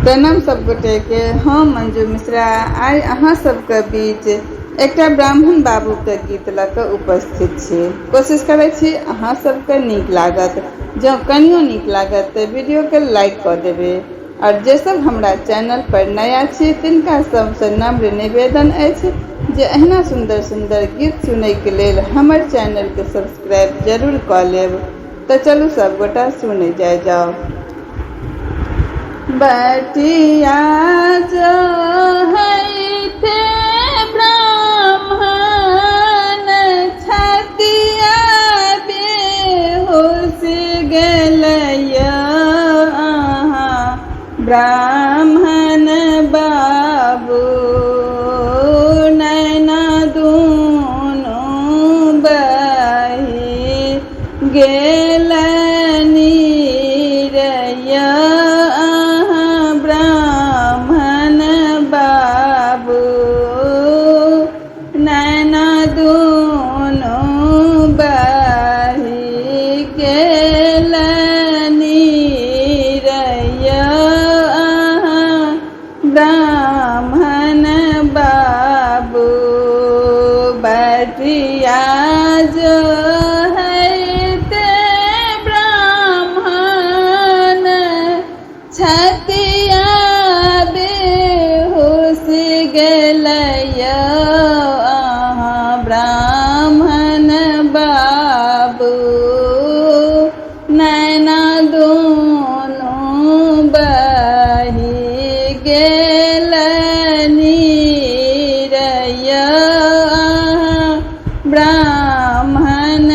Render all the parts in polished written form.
प्रणाम सब गोटे के। हम मंजू मिश्रा आइ अहाँ सबके बीच एकटा ब्राह्मण बाबू के गीत लऽ कऽ उपस्थित छी। कोशिश करै छी अहाँ सबके नीक लागत। जँ कनियो नीक लागत तऽ वीडियो के लाइक कऽ देबै। और जे सब हमरा चैनल पर नया छी तिनका सबसँ नम्र निवेदन अछि जे एहिना सुंदर सुंदर गीत सुनय के लेल हमर चैनल के सब्सक्राइब जरूर कऽ लेब। तऽ चलू सब गोटा सुनै जाओ। बटिया जो है थे ब्राह्मण छतिया बेहोश गेलय ब्राह्मण बाबू नैना दुनू बहि गेल नीरया ब्राह्मण बाबू नैना दुनू बहि गेल नीरया ब्राह्मण बाबू बटिया जो है ते ब्राह्मण छतिया बेहोश गेलय ब्राह्मण बाबू नैना दुनू बहि गेल नीरया ब्राह्मण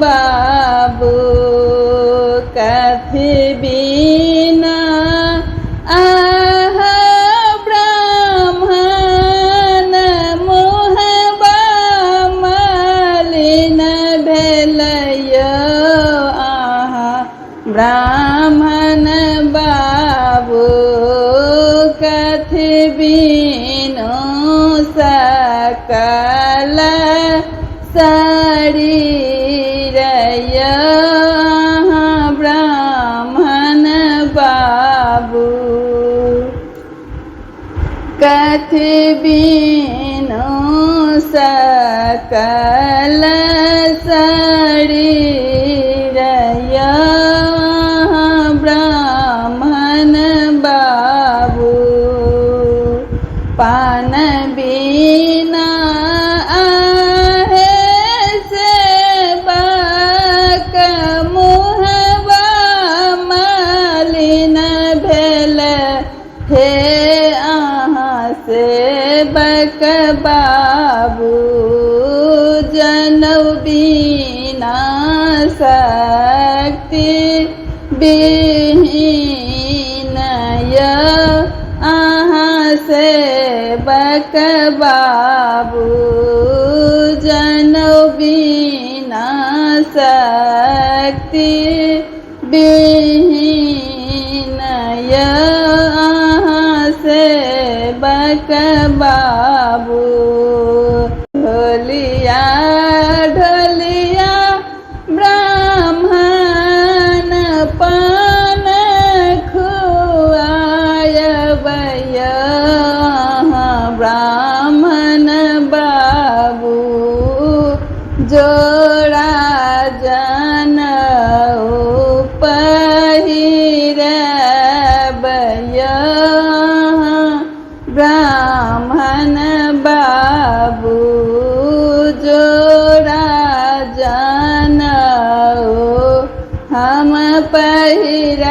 बाबू कथि बिना ब्राह्मण मुहबा मलिन भेलय ब्राह्मण बाबू कथि बिनु सकल शरीरय ब्राह्मण बाबू कथि बिनु सकल शरीरय ब्राह्मण बाबू पान बिना आहे सेवक मुहबा मलिन भेल हे सेवक बाबू जनौ बिना शक्ति विहीनय सेवक बाबू जनौ बिना शक्ति विहीनय सेवक बाबू ढोलिया ढोलिया ब्राह्मण पान खुआयबय ब्राह्मण बाबू जोड़ा जनऊ पहिरबय ब्राह्मण बाबू जोड़ा जनऊ हम पहिर